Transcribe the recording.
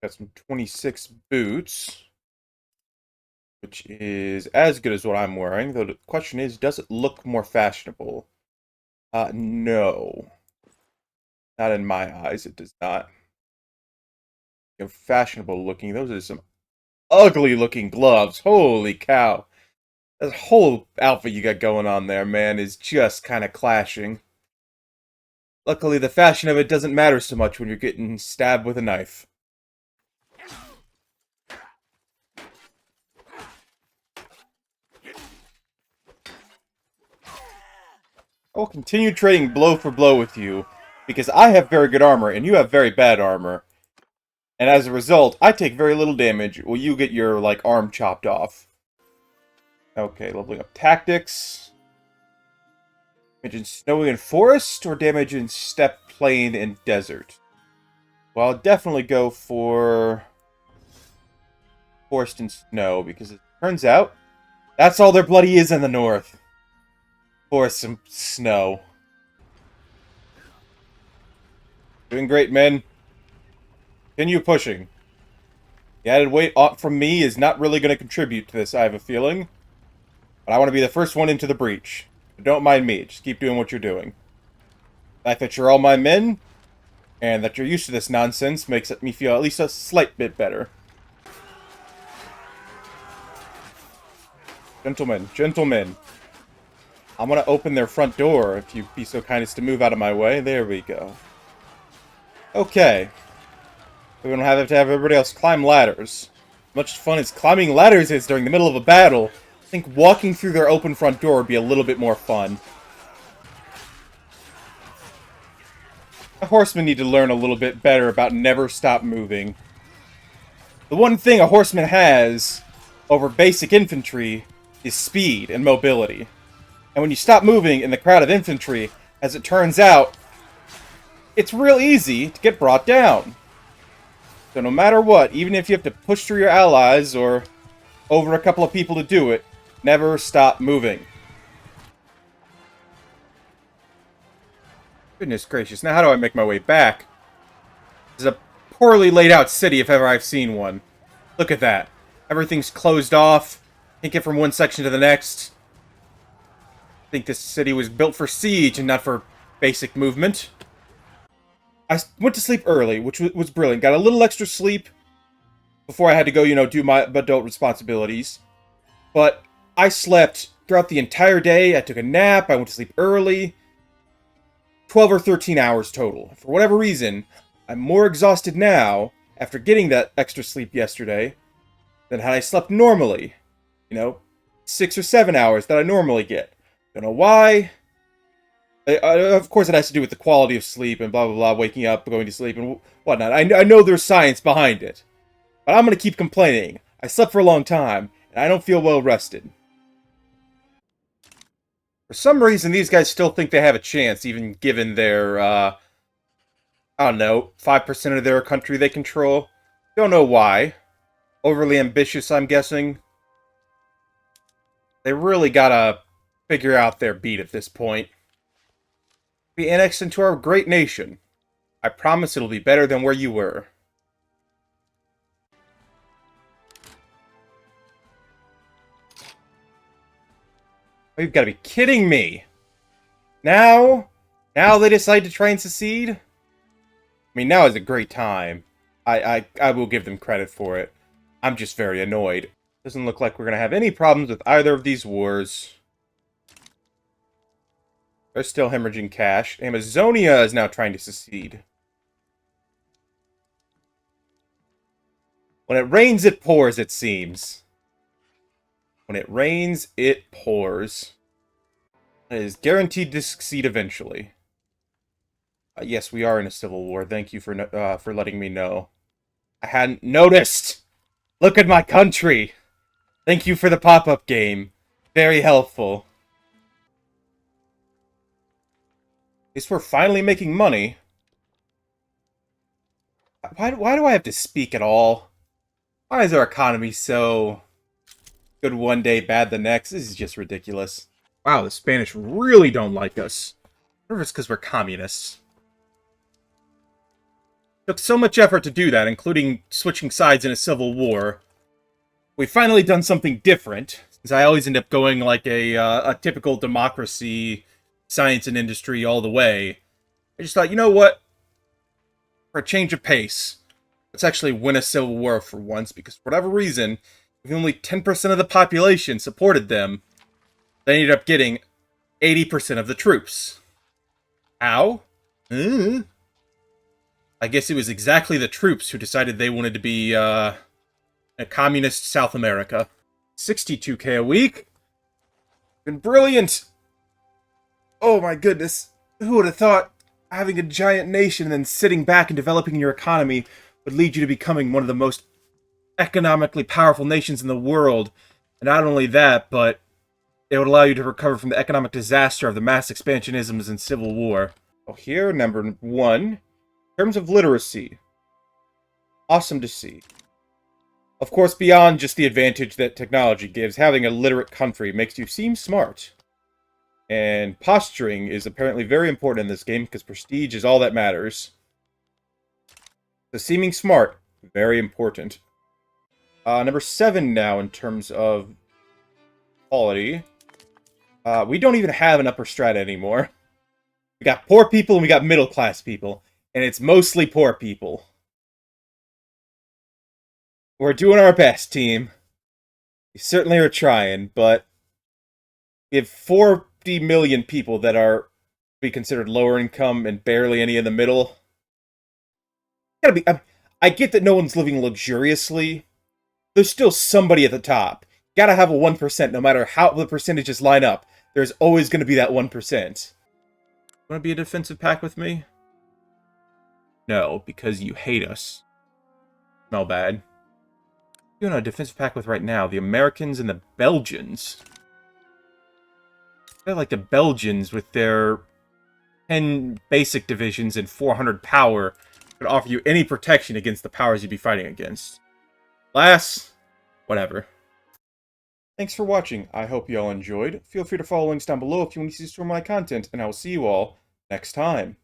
Got some 26 boots, which is as good as what I'm wearing, though the question is, does it look more fashionable? No. Not in my eyes, it does not. Fashionable looking. Those are some ugly looking gloves. Holy cow. That whole outfit you got going on there, man, is just kind of clashing. Luckily, the fashion of it doesn't matter so much when you're getting stabbed with a knife. I will continue trading blow for blow with you, because I have very good armor, and you have very bad armor. And as a result, I take very little damage, while you get your, like, arm chopped off. Okay, leveling up tactics. Damage in snowy and forest, or damage in steppe, plain, and desert? Well, I'll definitely go for forest and snow, because it turns out, that's all there bloody is in the north. Forest and snow. Doing great, men. Continue pushing. The added weight from me is not really going to contribute to this, I have a feeling. But I want to be the first one into the breach. So don't mind me, just keep doing what you're doing. The fact that you're all my men, and that you're used to this nonsense, makes me feel at least a slight bit better. Gentlemen, gentlemen. I'm going to open their front door, if you'd be so kind as to move out of my way. There we go. Okay. We don't have to have everybody else climb ladders. As much fun as climbing ladders is during the middle of a battle, I think walking through their open front door would be a little bit more fun. The horsemen need to learn a little bit better about never stop moving. The one thing a horseman has over basic infantry is speed and mobility. And when you stop moving in the crowd of infantry, as it turns out, it's real easy to get brought down. So no matter what, even if you have to push through your allies or over a couple of people to do it, never stop moving. Goodness gracious, now how do I make my way back? This is a poorly laid out city if ever I've seen one. Look at that. Everything's closed off. Can't get from one section to the next. I think this city was built for siege and not for basic movement. I went to sleep early, which was brilliant. Got a little extra sleep before I had to go, do my adult responsibilities. But I slept throughout the entire day. I took a nap. I went to sleep early. 12 or 13 hours total. For whatever reason, I'm more exhausted now after getting that extra sleep yesterday than had I slept normally. 6 or 7 hours that I normally get. Don't know why. Of course, it has to do with the quality of sleep and blah, blah, blah, waking up, going to sleep, and whatnot. I know there's science behind it. But I'm going to keep complaining. I slept for a long time, and I don't feel well rested. For some reason, these guys still think they have a chance, even given their, I don't know, 5% of their country they control. Don't know why. Overly ambitious, I'm guessing. They really gotta figure out their beat at this point. Be annexed into our great nation. I promise it'll be better than where you were. Oh, you've got to be kidding me! Now they decide to try and secede? I mean, now is a great time. I will give them credit for it. I'm just very annoyed. Doesn't look like we're gonna have any problems with either of these wars. They're still hemorrhaging cash. Amazonia is now trying to secede. When it rains, it pours, it seems. When it rains, it pours. It is guaranteed to succeed eventually. Yes, we are in a civil war. Thank you for letting me know. I hadn't noticed! Look at my country! Thank you for the pop-up game. Very helpful. At least we're finally making money. Why do I have to speak at all? Why is our economy so good one day, bad the next? This is just ridiculous. Wow, the Spanish really don't like us. I wonder if it's because we're communists. Took so much effort to do that, including switching sides in a civil war. We've finally done something different, since I always end up going like a typical democracy, science and industry all the way. I just thought, you know what? For a change of pace, let's actually win a civil war for once, because for whatever reason, if only 10% of the population supported them, they ended up getting 80% of the troops. How? I guess it was exactly the troops who decided they wanted to be, a communist South America. 62k a week? Been brilliant! Oh my goodness. Who would have thought having a giant nation and then sitting back and developing your economy would lead you to becoming one of the most economically powerful nations in the world? And not only that, but it would allow you to recover from the economic disaster of the mass expansionisms and civil war. Well, here, number 1, in terms of literacy. Awesome to see. Of course, beyond just the advantage that technology gives, having a literate country makes you seem smart. And posturing is apparently very important in this game, because prestige is all that matters. So seeming smart, very important. Number 7 now in terms of quality. We don't even have an upper strata anymore. We got poor people and we got middle class people. And it's mostly poor people. We're doing our best, team. We certainly are trying, but we have 40 million people that are be considered lower income and barely any in the middle. Gotta be. I get that no one's living luxuriously. There's still somebody at the top. Gotta have a 1%, no matter how the percentages line up. There's always going to be that 1%. Want to be a defensive pact with me? No, because you hate us. Smell bad. You're on a defensive pact with right now, the Americans and the Belgians. They're like the Belgians with their 10 basic divisions and 400 power could offer you any protection against the powers you'd be fighting against. Alas, whatever. Thanks for watching. I hope you all enjoyed. Feel free to follow links down below if you want to see some of my content, and I will see you all next time.